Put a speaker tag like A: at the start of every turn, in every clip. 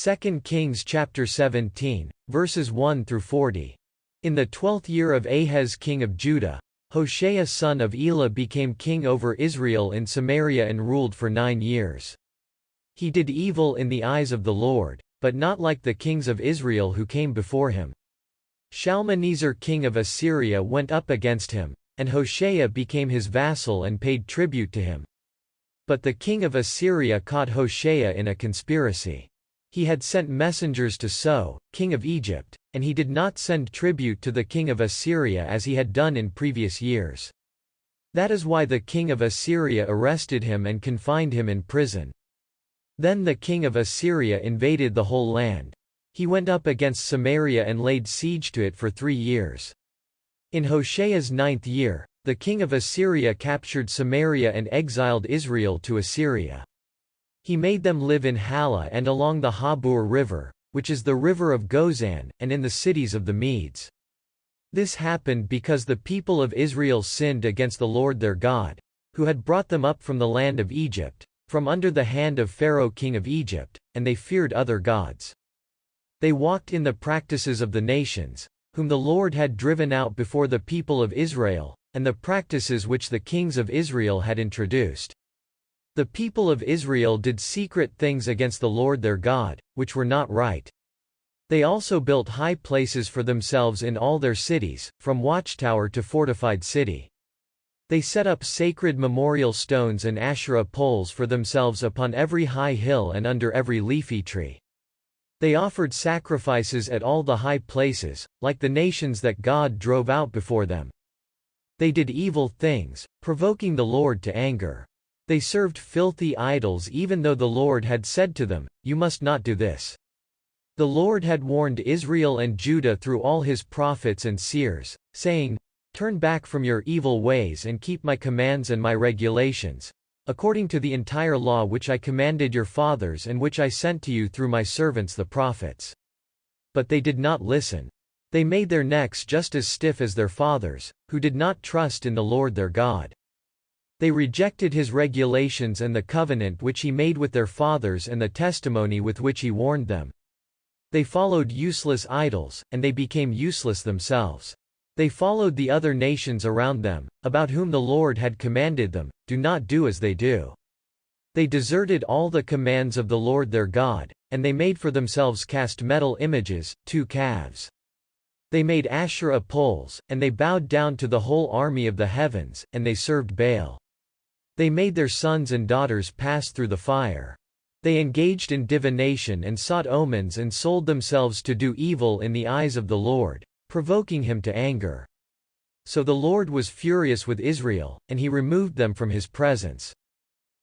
A: 2 Kings chapter 17, verses 1 through 40. In the 12th year of Ahaz king of Judah, Hoshea son of Elah became king over Israel in Samaria and ruled for 9 years. He did evil in the eyes of the Lord, but not like the kings of Israel who came before him. Shalmaneser king of Assyria went up against him, and Hoshea became his vassal and paid tribute to him. But the king of Assyria caught Hoshea in a conspiracy. He had sent messengers to So, king of Egypt, and he did not send tribute to the king of Assyria as he had done in previous years. That is why the king of Assyria arrested him and confined him in prison. Then the king of Assyria invaded the whole land. He went up against Samaria and laid siege to it for 3 years. In Hoshea's 9th year, the king of Assyria captured Samaria and exiled Israel to Assyria. He made them live in Halah and along the Habur River, which is the river of Gozan, and in the cities of the Medes. This happened because the people of Israel sinned against the Lord their God, who had brought them up from the land of Egypt, from under the hand of Pharaoh king of Egypt, and they feared other gods. They walked in the practices of the nations, whom the Lord had driven out before the people of Israel, and the practices which the kings of Israel had introduced. The people of Israel did secret things against the Lord their God, which were not right. They also built high places for themselves in all their cities, from watchtower to fortified city. They set up sacred memorial stones and Asherah poles for themselves upon every high hill and under every leafy tree. They offered sacrifices at all the high places, like the nations that God drove out before them. They did evil things, provoking the Lord to anger. They served filthy idols even though the Lord had said to them, "You must not do this." The Lord had warned Israel and Judah through all his prophets and seers, saying, "Turn back from your evil ways and keep my commands and my regulations, according to the entire law which I commanded your fathers and which I sent to you through my servants the prophets." But they did not listen. They made their necks just as stiff as their fathers, who did not trust in the Lord their God. They rejected his regulations and the covenant which he made with their fathers and the testimony with which he warned them. They followed useless idols, and they became useless themselves. They followed the other nations around them, about whom the Lord had commanded them, "Do not do as they do." They deserted all the commands of the Lord their God, and they made for themselves cast metal images, 2 calves. They made Asherah poles, and they bowed down to the whole army of the heavens, and they served Baal. They made their sons and daughters pass through the fire. They engaged in divination and sought omens and sold themselves to do evil in the eyes of the Lord, provoking him to anger. So the Lord was furious with Israel, and he removed them from his presence.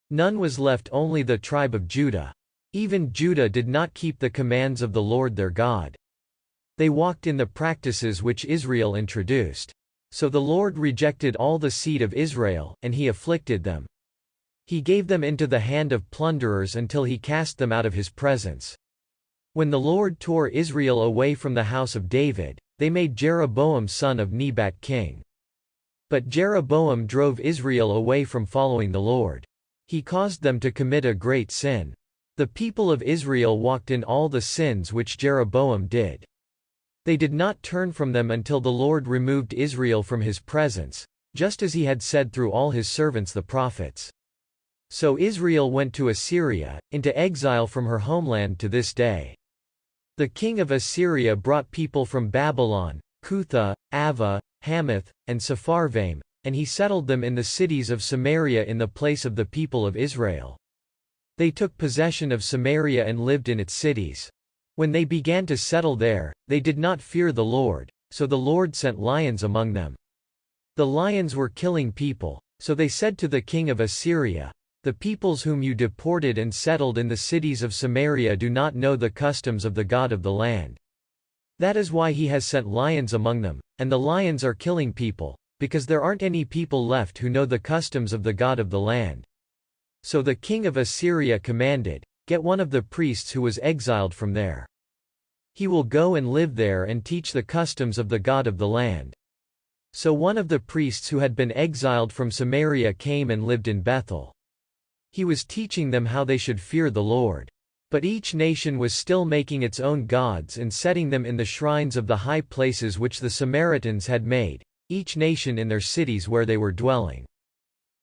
A: None was left, only the tribe of Judah. Even Judah did not keep the commands of the Lord their God. They walked in the practices which Israel introduced. So the Lord rejected all the seed of Israel, and he afflicted them. He gave them into the hand of plunderers until he cast them out of his presence. When the Lord tore Israel away from the house of David, they made Jeroboam son of Nebat king. But Jeroboam drove Israel away from following the Lord. He caused them to commit a great sin. The people of Israel walked in all the sins which Jeroboam did. They did not turn from them until the Lord removed Israel from his presence, just as he had said through all his servants the prophets. So Israel went to Assyria, into exile from her homeland to this day. The king of Assyria brought people from Babylon, Cutha, Ava, Hamath, and Sepharvaim, and he settled them in the cities of Samaria in the place of the people of Israel. They took possession of Samaria and lived in its cities. When they began to settle there, they did not fear the Lord, so the Lord sent lions among them. The lions were killing people, so they said to the king of Assyria, "The peoples whom you deported and settled in the cities of Samaria do not know the customs of the God of the land. That is why he has sent lions among them, and the lions are killing people, because there aren't any people left who know the customs of the God of the land." So the king of Assyria commanded, "Get one of the priests who was exiled from there. He will go and live there and teach the customs of the God of the land." So one of the priests who had been exiled from Samaria came and lived in Bethel. He was teaching them how they should fear the Lord. But each nation was still making its own gods and setting them in the shrines of the high places which the Samaritans had made, each nation in their cities where they were dwelling.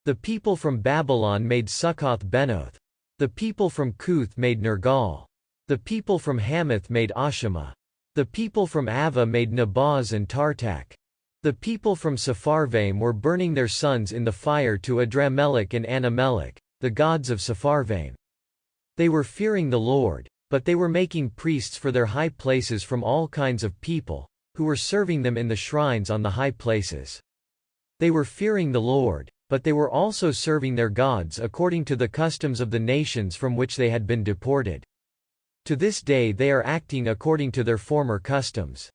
A: The people from Babylon made Succoth-Benoth. The people from Cuth made Nergal. The people from Hamath made Ashima. The people from Ava made Nabaz and Tartak. The people from Sepharvaim were burning their sons in the fire to Adramelech and Anamelech, the gods of Sepharvaim. They were fearing the Lord, but they were making priests for their high places from all kinds of people, who were serving them in the shrines on the high places. They were fearing the Lord, but they were also serving their gods according to the customs of the nations from which they had been deported. To this day they are acting according to their former customs.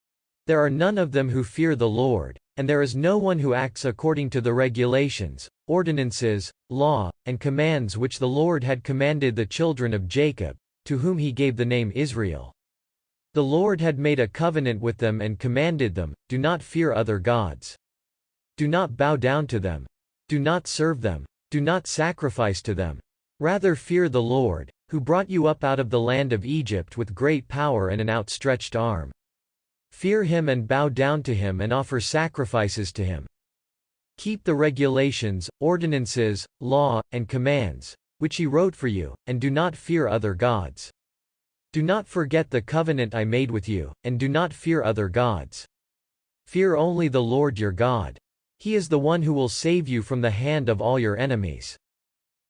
A: There are none of them who fear the Lord, and there is no one who acts according to the regulations, ordinances, law, and commands which the Lord had commanded the children of Jacob, to whom he gave the name Israel. The Lord had made a covenant with them and commanded them, do not fear other gods. Do not bow down to them. Do not serve them. Do not sacrifice to them. Rather fear the Lord, who brought you up out of the land of Egypt with great power and an outstretched arm. Fear him and bow down to him and offer sacrifices to him. Keep the regulations, ordinances, law, and commands, which he wrote for you, and do not fear other gods. Do not forget the covenant I made with you, and do not fear other gods. Fear only the Lord your God. He is the one who will save you from the hand of all your enemies.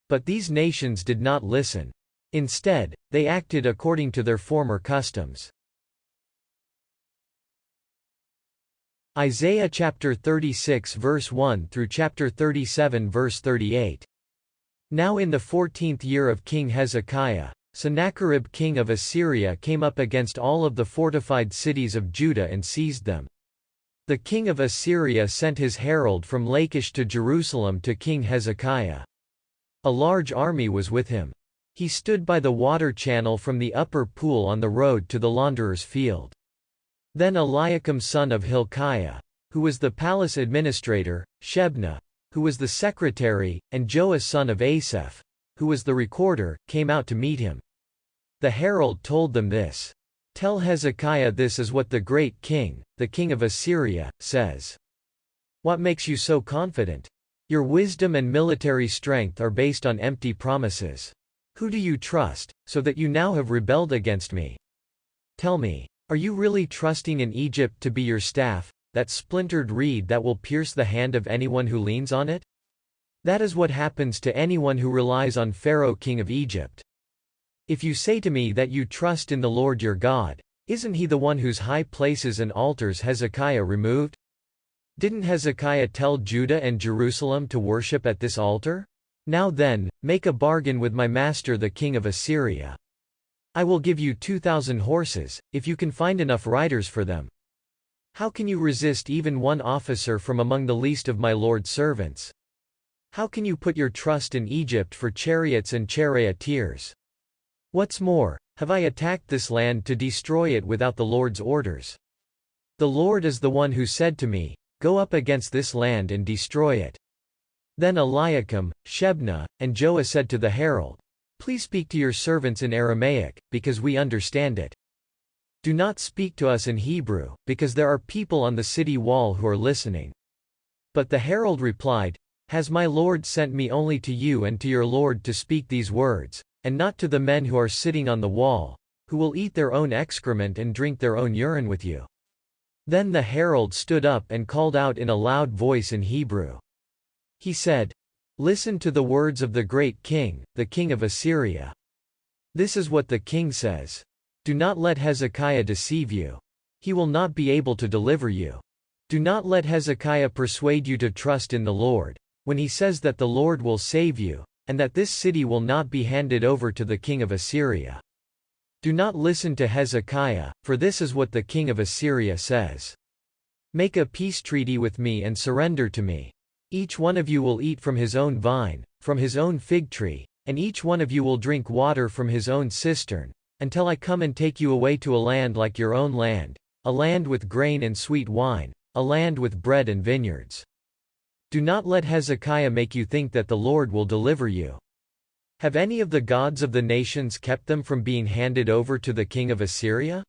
A: But these nations did not listen. Instead, they acted according to their former customs. Isaiah chapter 36 verse 1 through chapter 37 verse 38. Now in the 14th year of King Hezekiah, Sennacherib king of Assyria came up against all of the fortified cities of Judah and seized them. The king of Assyria sent his herald from Lachish to Jerusalem to King Hezekiah. A large army was with him. He stood by the water channel from the upper pool on the road to the launderer's field. Then Eliakim son of Hilkiah, who was the palace administrator, Shebna, who was the secretary, and Joas son of Asaph, who was the recorder, came out to meet him. The herald told them this. Tell Hezekiah this is what the great king, the king of Assyria, says. What makes you so confident? Your wisdom and military strength are based on empty promises. Who do you trust, so that you now have rebelled against me? Tell me, are you really trusting in Egypt to be your staff, that splintered reed that will pierce the hand of anyone who leans on it? That is what happens to anyone who relies on Pharaoh king of Egypt. If you say to me that you trust in the Lord your God, isn't he the one whose high places and altars Hezekiah removed? Didn't Hezekiah tell Judah and Jerusalem to worship at this altar? Now then, make a bargain with my master the king of Assyria. I will give you 2,000 horses, if you can find enough riders for them. How can you resist even one officer from among the least of my Lord's servants? How can you put your trust in Egypt for chariots and charioteers? What's more, have I attacked this land to destroy it without the Lord's orders? The Lord is the one who said to me, go up against this land and destroy it. Then Eliakim, Shebna, and Joas said to the herald, please speak to your servants in Aramaic, because we understand it. Do not speak to us in Hebrew, because there are people on the city wall who are listening. But the herald replied, has my Lord sent me only to you and to your Lord to speak these words, and not to the men who are sitting on the wall, who will eat their own excrement and drink their own urine with you? Then the herald stood up and called out in a loud voice in Hebrew. He said, listen to the words of the great king, the king of Assyria. This is what the king says. Do not let Hezekiah deceive you. He will not be able to deliver you. Do not let Hezekiah persuade you to trust in the Lord, when he says that the Lord will save you, and that this city will not be handed over to the king of Assyria. Do not listen to Hezekiah, for this is what the king of Assyria says. Make a peace treaty with me and surrender to me. Each one of you will eat from his own vine, from his own fig tree, and each one of you will drink water from his own cistern, until I come and take you away to a land like your own land, a land with grain and sweet wine, a land with bread and vineyards. Do not let Hezekiah make you think that the Lord will deliver you. Have any of the gods of the nations kept them from being handed over to the king of Assyria?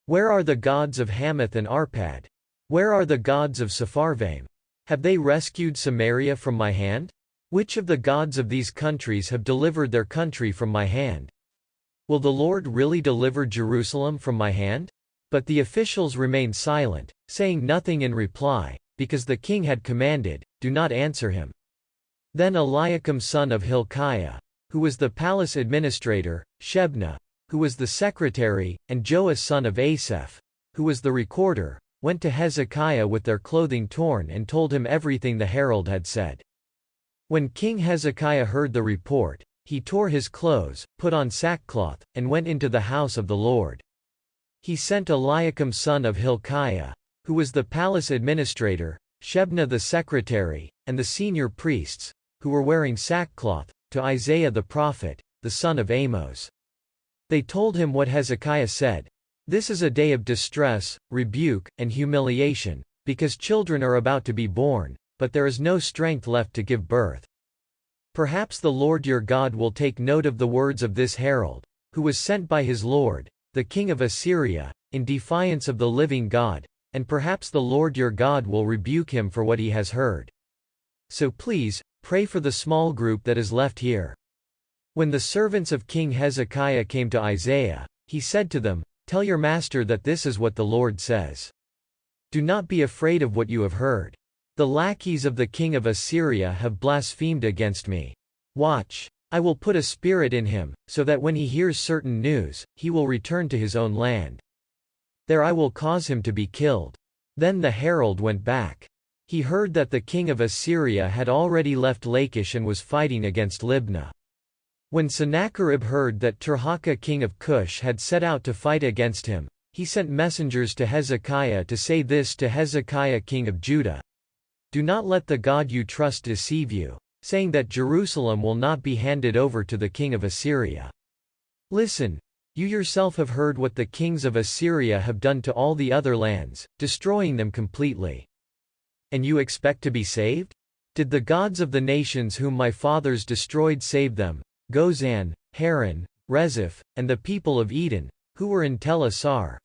A: Where are the gods of Hamath and Arpad? Where are the gods of Sepharvaim? Have they rescued Samaria from my hand? Which of the gods of these countries have delivered their country from my hand? Will the Lord really deliver Jerusalem from my hand? But the officials remained silent, saying nothing in reply, because the king had commanded, "Do not answer him." Then Eliakim son of Hilkiah, who was the palace administrator, Shebna, who was the secretary, and Joas son of Asaph, who was the recorder, went to Hezekiah with their clothing torn and told him everything the herald had said. When King Hezekiah heard the report, he tore his clothes, put on sackcloth, and went into the house of the Lord. He sent Eliakim son of Hilkiah, who was the palace administrator, Shebna the secretary, and the senior priests, who were wearing sackcloth, to Isaiah the prophet, the son of Amos. They told him what Hezekiah said. This is a day of distress, rebuke, and humiliation, because children are about to be born, but there is no strength left to give birth. Perhaps the Lord your God will take note of the words of this herald, who was sent by his lord, the king of Assyria, in defiance of the living God, and perhaps the Lord your God will rebuke him for what he has heard. So please, pray for the small group that is left here. When the servants of King Hezekiah came to Isaiah, he said to them, "Tell your master that this is what the Lord says. Do not be afraid of what you have heard. The lackeys of the king of Assyria have blasphemed against me. Watch. I will put a spirit in him, so that when he hears certain news, he will return to his own land. There I will cause him to be killed." Then the herald went back. He heard that the king of Assyria had already left Lachish and was fighting against Libnah. When Sennacherib heard that Tirhakah king of Cush had set out to fight against him, he sent messengers to Hezekiah to say this to Hezekiah king of Judah: "Do not let the God you trust deceive you, saying that Jerusalem will not be handed over to the king of Assyria. Listen, you yourself have heard what the kings of Assyria have done to all the other lands, destroying them completely. And you expect to be saved? Did the gods of the nations whom my fathers destroyed save them, Gozan, Haran, Rezeph, and the people of Eden, who were in Tel Assar?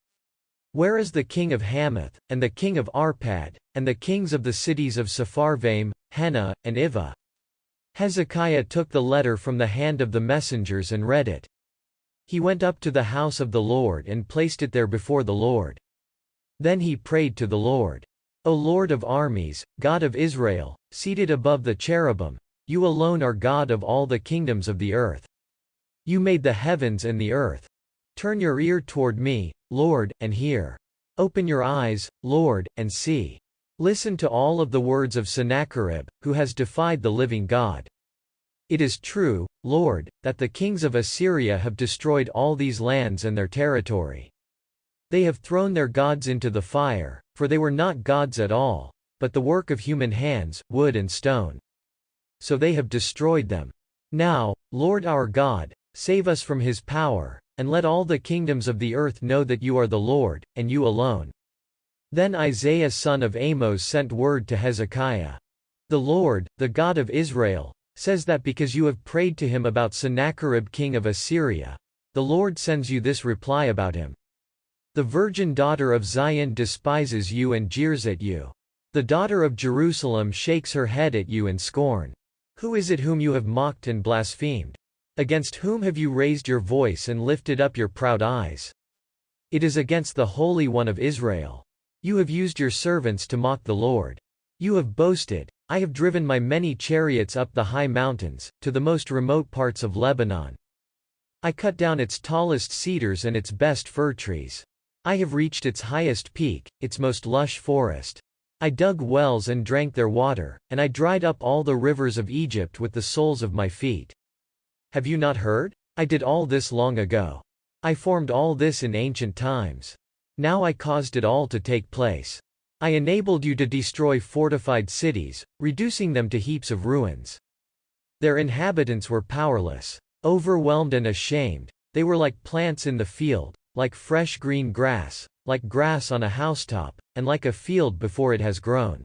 A: Where is the king of Hamath, and the king of Arpad, and the kings of the cities of Sepharvaim, Hena, and Ivah?" Hezekiah took the letter from the hand of the messengers and read it. He went up to the house of the Lord and placed it there before the Lord. Then he prayed to the Lord. "O Lord of armies, God of Israel, seated above the cherubim, you alone are God of all the kingdoms of the earth. You made the heavens and the earth. Turn your ear toward me, Lord, and hear. Open your eyes, Lord, and see. Listen to all of the words of Sennacherib, who has defied the living God. It is true, Lord, that the kings of Assyria have destroyed all these lands and their territory. They have thrown their gods into the fire, for they were not gods at all, but the work of human hands, wood and stone. So they have destroyed them. Now, Lord our God, save us from his power, and let all the kingdoms of the earth know that you are the Lord, and you alone." Then Isaiah son of Amos sent word to Hezekiah. "The Lord, the God of Israel, says that because you have prayed to him about Sennacherib king of Assyria, the Lord sends you this reply about him. The virgin daughter of Zion despises you and jeers at you. The daughter of Jerusalem shakes her head at you in scorn. Who is it whom you have mocked and blasphemed? Against whom have you raised your voice and lifted up your proud eyes? It is against the Holy One of Israel. You have used your servants to mock the Lord. You have boasted, I have driven my many chariots up the high mountains, to the most remote parts of Lebanon. I cut down its tallest cedars and its best fir trees. I have reached its highest peak, its most lush forest. I dug wells and drank their water, and I dried up all the rivers of Egypt with the soles of my feet. Have you not heard? I did all this long ago. I formed all this in ancient times. Now I caused it all to take place. I enabled you to destroy fortified cities, reducing them to heaps of ruins. Their inhabitants were powerless, overwhelmed and ashamed. They were like plants in the field, like fresh green grass, like grass on a housetop, and like a field before it has grown.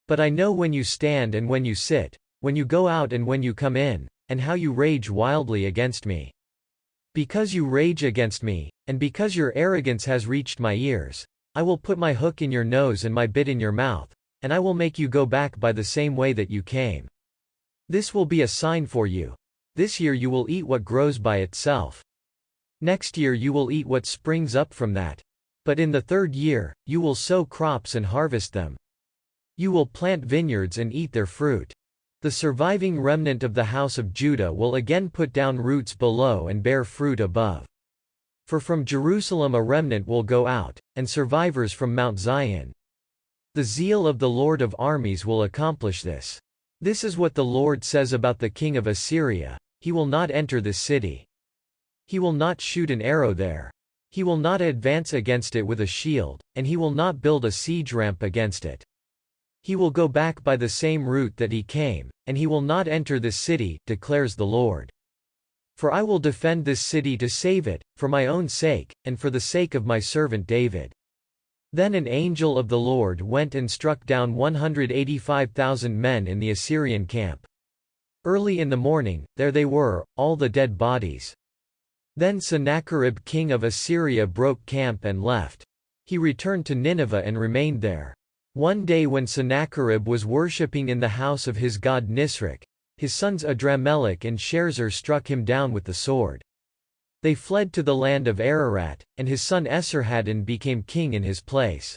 A: But I know when you stand and when you sit, when you go out and when you come in, and how you rage wildly against me. Because you rage against me, and because your arrogance has reached my ears, I will put my hook in your nose and my bit in your mouth, and I will make you go back by the same way that you came. This will be a sign for you. This year you will eat what grows by itself. Next year you will eat what springs up from that. But in the third year, you will sow crops and harvest them. You will plant vineyards and eat their fruit. The surviving remnant of the house of Judah will again put down roots below and bear fruit above. For from Jerusalem a remnant will go out, and survivors from Mount Zion. The zeal of the Lord of armies will accomplish this. This is what the Lord says about the king of Assyria: he will not enter this city. He will not shoot an arrow there. He will not advance against it with a shield, and he will not build a siege ramp against it. He will go back by the same route that he came, and he will not enter this city, declares the Lord. For I will defend this city to save it, for my own sake, and for the sake of my servant David. Then an angel of the Lord went and struck down 185,000 men in the Assyrian camp. Early in the morning, there they were, all the dead bodies. Then Sennacherib king of Assyria broke camp and left. He returned to Nineveh and remained there. One day when Sennacherib was worshipping in the house of his god Nisroch, his sons Adramelech and Sharezer struck him down with the sword. They fled to the land of Ararat, and his son Esarhaddon became king in his place.